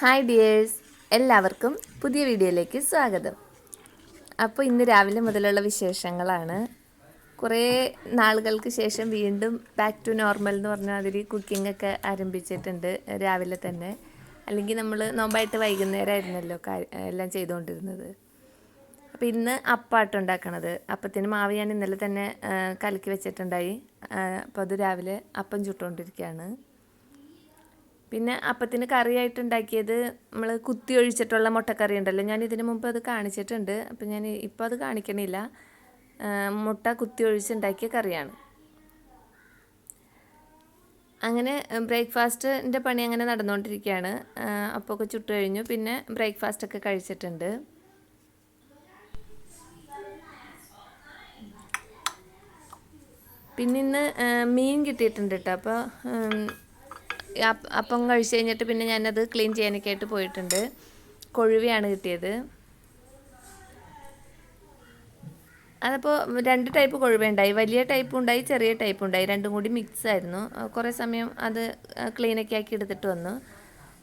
Hi dears, എല്ലാവർക്കും പുതിയ വീഡിയോയിലേക്ക് സ്വാഗതം. അപ്പോൾ ഇന്ന് രാവിലെ മുതലുള്ള വിശേഷങ്ങളാണ്. കുറേ നാളുകൾക്ക് ശേഷം വീണ്ടും ബാക്ക് ടു നോർമൽ എന്ന് പറഞ്ഞ മാതിരി കുക്കിംഗ് ഒക്കെ ആരംഭിച്ചിട്ടുണ്ട് രാവിലെ തന്നെ. അല്ലെങ്കിൽ നമ്മൾ നോമ്പായിട്ട് വൈകുന്നേരമായിരുന്നല്ലോ എല്ലാം ചെയ്തുകൊണ്ടിരുന്നത്. അപ്പോൾ ഇന്ന് അപ്പാട്ട് ഉണ്ടാക്കണത്. അപ്പത്തിന് മാവ് ഞാൻ ഇന്നലെ തന്നെ കലക്കി വെച്ചിട്ടുണ്ടായി. അപ്പോൾ അത് രാവിലെ അപ്പം ചുട്ടുകൊണ്ടിരിക്കുകയാണ്. പിന്നെ അപ്പത്തിന് കറിയായിട്ട് ഉണ്ടാക്കിയത് നമ്മൾ കുത്തി ഒഴിച്ചിട്ടുള്ള മുട്ടക്കറി ഉണ്ടല്ലോ, ഞാൻ ഇതിന് മുമ്പ് അത് കാണിച്ചിട്ടുണ്ട്. അപ്പം ഞാൻ ഇപ്പോൾ അത് കാണിക്കണില്ല. മുട്ട കുത്തി ഒഴിച്ചുണ്ടാക്കിയ കറിയാണ്. അങ്ങനെ ബ്രേക്ക്ഫാസ്റ്റിൻ്റെ പണി അങ്ങനെ നടന്നുകൊണ്ടിരിക്കുകയാണ്. അപ്പമൊക്കെ ചുട്ട് കഴിഞ്ഞു. പിന്നെ ബ്രേക്ക്ഫാസ്റ്റൊക്കെ കഴിച്ചിട്ടുണ്ട്. പിന്നെ ഇന്ന് മീൻ കിട്ടിയിട്ടുണ്ട് കേട്ടോ. അപ്പോൾ അപ്പം കഴിച്ച് കഴിഞ്ഞിട്ട് പിന്നെ ഞാനത് ക്ലീൻ ചെയ്യാനൊക്കെ ആയിട്ട് പോയിട്ടുണ്ട്. കൊഴുവയാണ് കിട്ടിയത്. അതപ്പോൾ 2 ടൈപ്പ് കൊഴുവയുണ്ടായി. വലിയ ടൈപ്പും ഉണ്ടായി, ചെറിയ ടൈപ്പും ഉണ്ടായി. രണ്ടും കൂടി മിക്സ് ആയിരുന്നു. കുറേ സമയം അത് ക്ലീനൊക്കെ ആക്കി എടുത്തിട്ട് വന്നു.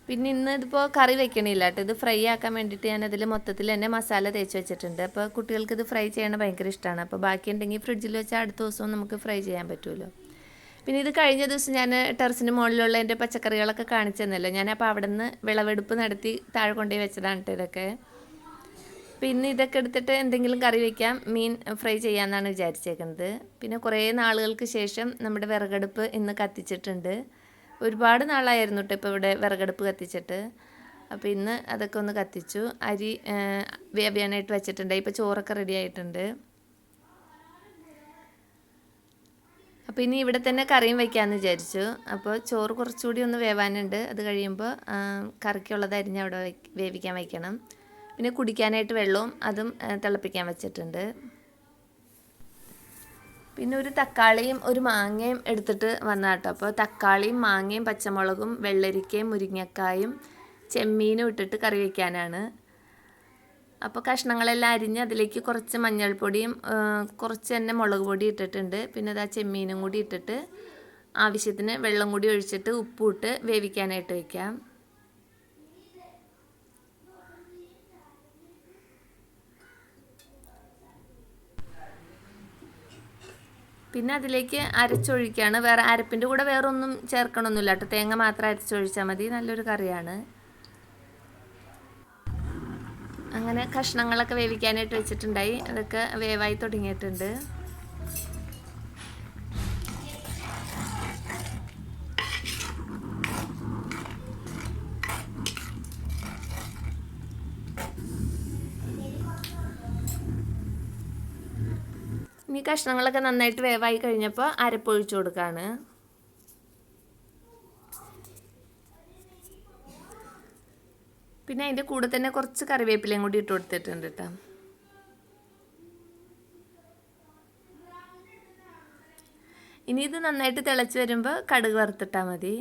പിന്നെ ഇന്ന് ഇതിപ്പോൾ കറി വെക്കണില്ല കേട്ടോ. ഇത് ഫ്രൈ ആക്കാൻ വേണ്ടിയിട്ട് ഞാനതിൽ മൊത്തത്തിൽ തന്നെ മസാല തേച്ച് വെച്ചിട്ടുണ്ട്. അപ്പോൾ കുട്ടികൾക്ക് ഇത് ഫ്രൈ ചെയ്യണത് ഭയങ്കര ഇഷ്ടമാണ്. അപ്പോൾ ബാക്കിയുണ്ടെങ്കിൽ ഫ്രിഡ്ജിൽ വെച്ചാൽ അടുത്ത ദിവസവും നമുക്ക് ഫ്രൈ ചെയ്യാൻ പറ്റുമല്ലോ. പിന്നെ ഇത് കഴിഞ്ഞ ദിവസം ഞാൻ ടെറസിന് മുകളിലുള്ള എൻ്റെ പച്ചക്കറികളൊക്കെ കാണിച്ചു തന്നല്ലോ. ഞാനപ്പോൾ അവിടെ നിന്ന് വിളവെടുപ്പ് നടത്തി താഴെ കൊണ്ടുപോയി വെച്ചതാണ് കേട്ടോ ഇതൊക്കെ. പിന്നെ ഇതൊക്കെ എടുത്തിട്ട് എന്തെങ്കിലും കറി വയ്ക്കാം, മീൻ ഫ്രൈ ചെയ്യാമെന്നാണ് വിചാരിച്ചേക്കുന്നത്. പിന്നെ കുറേ നാളുകൾക്ക് ശേഷം നമ്മുടെ വിറകടുപ്പ് ഇന്ന് കത്തിച്ചിട്ടുണ്ട്. ഒരുപാട് നാളായിരുന്നു കേട്ടോ ഇപ്പോൾ ഇവിടെ വിറകടുപ്പ് കത്തിച്ചിട്ട്. അപ്പോൾ ഇന്ന് അതൊക്കെ ഒന്ന് കത്തിച്ചു. അരി വേവിക്കാനായിട്ട് വെച്ചിട്ടുണ്ട്. ഇപ്പോൾ ചോറൊക്കെ റെഡി ആയിട്ടുണ്ട്. അപ്പോൾ ഇനി ഇവിടെ തന്നെ കറിയും വയ്ക്കാമെന്ന് വിചാരിച്ചു. അപ്പോൾ ചോറ് കുറച്ചുകൂടി ഒന്ന് വേവാനുണ്ട്. അത് കഴിയുമ്പോൾ കറിക്കുള്ളത് അരിഞ്ഞ് അവിടെ വേവിക്കാൻ വയ്ക്കണം. പിന്നെ കുടിക്കാനായിട്ട് വെള്ളവും അതും തിളപ്പിക്കാൻ വെച്ചിട്ടുണ്ട്. പിന്നെ ഒരു തക്കാളിയും ഒരു മാങ്ങയും എടുത്തിട്ട് വന്നാട്ടോ. അപ്പോൾ തക്കാളിയും മാങ്ങയും പച്ചമുളകും വെള്ളരിക്കയും മുരിങ്ങക്കായും ചെമ്മീനും ഇട്ടിട്ട് കറി വയ്ക്കാനാണ്. അപ്പോൾ കഷ്ണങ്ങളെല്ലാം അരിഞ്ഞ് അതിലേക്ക് കുറച്ച് മഞ്ഞൾപ്പൊടിയും കുറച്ച് തന്നെ മുളക് പൊടി ഇട്ടിട്ടുണ്ട്. പിന്നെ അത് ആ ചെമ്മീനും കൂടി ഇട്ടിട്ട് ആവശ്യത്തിന് വെള്ളം കൂടി ഒഴിച്ചിട്ട് ഉപ്പും ഇട്ട് വേവിക്കാനായിട്ട് വയ്ക്കാം. പിന്നെ അതിലേക്ക് അരച്ചൊഴിക്കുകയാണ്. വേറെ അരപ്പിൻ്റെ കൂടെ വേറെ ഒന്നും ചേർക്കണമൊന്നുമില്ല കേട്ടോ. തേങ്ങ മാത്രം അരച്ചൊഴിച്ചാൽ മതി. നല്ലൊരു കറിയാണ്. അങ്ങനെ കഷ്ണങ്ങളൊക്കെ വേവിക്കാനായിട്ട് വെച്ചിട്ടുണ്ടായി. അതൊക്കെ വേവായി തുടങ്ങിയിട്ടുണ്ട്. ഇനി കഷ്ണങ്ങളൊക്കെ നന്നായിട്ട് വേവായി കഴിഞ്ഞപ്പോൾ അരപ്പൊഴിച്ചു കൊടുക്കുകയാണ്. പിന്നെ അതിൻ്റെ കൂടെ തന്നെ കുറച്ച് കറിവേപ്പിലയും കൂടി ഇട്ട് കൊടുത്തിട്ടുണ്ട് കേട്ടോ. ഇനി ഇത് നന്നായിട്ട് തിളച്ച് വരുമ്പോൾ കടുക് വറുത്തിട്ടാൽ മതി.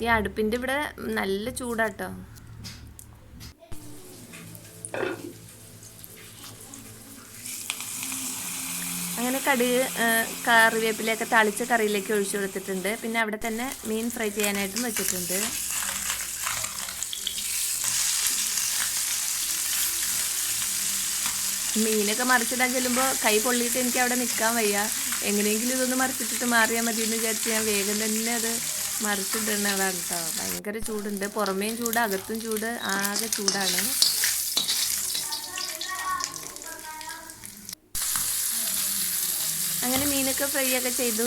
ഈ അടുപ്പിൻ്റെ ഇവിടെ നല്ല ചൂടാട്ടോ. അങ്ങനെ കടുക് കറിവേപ്പിലയൊക്കെ തളിച്ച് കറിയിലേക്ക് ഒഴിച്ചു കൊടുത്തിട്ടുണ്ട്. പിന്നെ അവിടെ തന്നെ മീൻ ഫ്രൈ ചെയ്യാനായിട്ടും വെച്ചിട്ടുണ്ട്. മീനൊക്കെ മറിച്ചിടാൻ ചെല്ലുമ്പോൾ കൈ പൊള്ളിയിട്ട് എനിക്ക് അവിടെ നിൽക്കാൻ വയ്യ. എങ്ങനെയെങ്കിലും ഇതൊന്ന് മറിച്ചിട്ടിട്ട് മാറിയാൽ മതി എന്ന് വിചാരിച്ച് ഞാൻ വേഗം തന്നെ അത് മറിച്ചിടുന്നതാണ് കേട്ടോ. ഭയങ്കര ചൂടുണ്ട്. പുറമേയും ചൂട്, അകത്തും ചൂട്, ആകെ ചൂടാണ്. അങ്ങനെ മീനൊക്കെ ഫ്രൈ ഒക്കെ ചെയ്തു.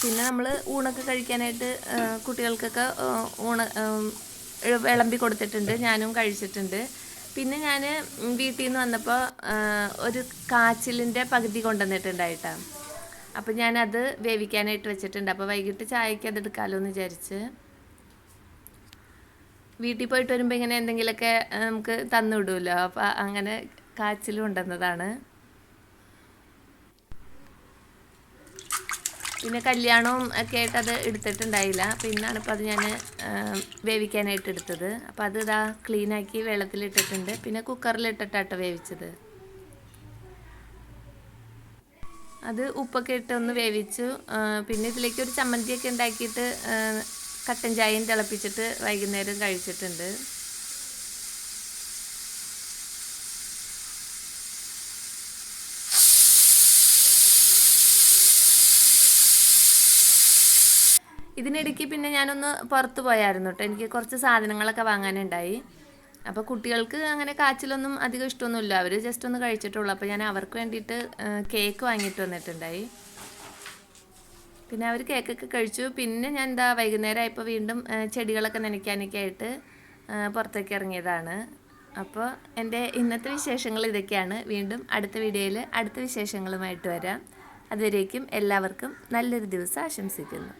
പിന്നെ നമ്മൾ ഊണൊക്കെ കഴിക്കാനായിട്ട് കുട്ടികൾക്കൊക്കെ വിളമ്പി കൊടുത്തിട്ടുണ്ട്. ഞാനും കഴിച്ചിട്ടുണ്ട്. പിന്നെ ഞാൻ വീട്ടിൽ നിന്ന് വന്നപ്പോൾ ഒരു കാച്ചിലിൻ്റെ പകുതി കൊണ്ടുവന്നിട്ടുണ്ടായിട്ടാണ്. അപ്പോൾ ഞാനത് വേവിക്കാനായിട്ട് വെച്ചിട്ടുണ്ട്. അപ്പോൾ വൈകിട്ട് ചായക്ക് അത് എടുക്കാമല്ലോ എന്ന് വിചാരിച്ച്. വീട്ടിൽ പോയിട്ട് വരുമ്പോൾ ഇങ്ങനെ എന്തെങ്കിലുമൊക്കെ നമുക്ക് തന്നു വിടുമല്ലോ. അപ്പോൾ അങ്ങനെ കാച്ചിൽ കൊണ്ടുവന്നതാണ്. പിന്നെ കല്യാണവും ഒക്കെ ആയിട്ട് അത് എടുത്തിട്ടുണ്ടായില്ല. പിന്നാണ് ഇപ്പോൾ അത് ഞാൻ വേവിക്കാനായിട്ട് എടുത്തത്. അപ്പോൾ അത് ഇതാ ക്ലീനാക്കി വെള്ളത്തിലിട്ടിട്ടുണ്ട്. പിന്നെ കുക്കറിലിട്ടിട്ടാട്ടോ വേവിച്ചത്. അത് ഉപ്പൊക്കെ ഇട്ട് ഒന്ന് വേവിച്ചു. പിന്നെ ഇതിലേക്ക് ഒരു ചമ്മന്തിയൊക്കെ ഉണ്ടാക്കിയിട്ട് കട്ടൻ ചായയും തിളപ്പിച്ചിട്ട് വൈകുന്നേരം കഴിച്ചിട്ടുണ്ട്. ഇതിനിടയ്ക്ക് പിന്നെ ഞാനൊന്ന് പുറത്ത് പോയായിരുന്നു കേട്ടോ. എനിക്ക് കുറച്ച് സാധനങ്ങളൊക്കെ വാങ്ങാനുണ്ടായി. അപ്പോൾ കുട്ടികൾക്ക് അങ്ങനെ കാച്ചിലൊന്നും അധികം ഇഷ്ടമൊന്നുമില്ല. അവർ ജസ്റ്റ് ഒന്ന് കഴിച്ചിട്ടുള്ളൂ. അപ്പോൾ ഞാൻ അവർക്ക് വേണ്ടിയിട്ട് കേക്ക് വാങ്ങിയിട്ട് വന്നിട്ടുണ്ടായി. പിന്നെ അവർ കേക്കൊക്കെ കഴിച്ചു. പിന്നെ ഞാൻ വൈകുന്നേരം ആയപ്പോൾ വീണ്ടും ചെടികളൊക്കെ നനയ്ക്കാനൊക്കെ ആയിട്ട് പുറത്തേക്ക് ഇറങ്ങിയതാണ്. അപ്പോൾ എൻ്റെ ഇന്നത്തെ വിശേഷങ്ങൾ ഇതൊക്കെയാണ്. വീണ്ടും അടുത്ത വീഡിയോയിൽ അടുത്ത വിശേഷങ്ങളുമായിട്ട് വരാം. അതുവരേക്കും എല്ലാവർക്കും നല്ലൊരു ദിവസം ആശംസിക്കുന്നു.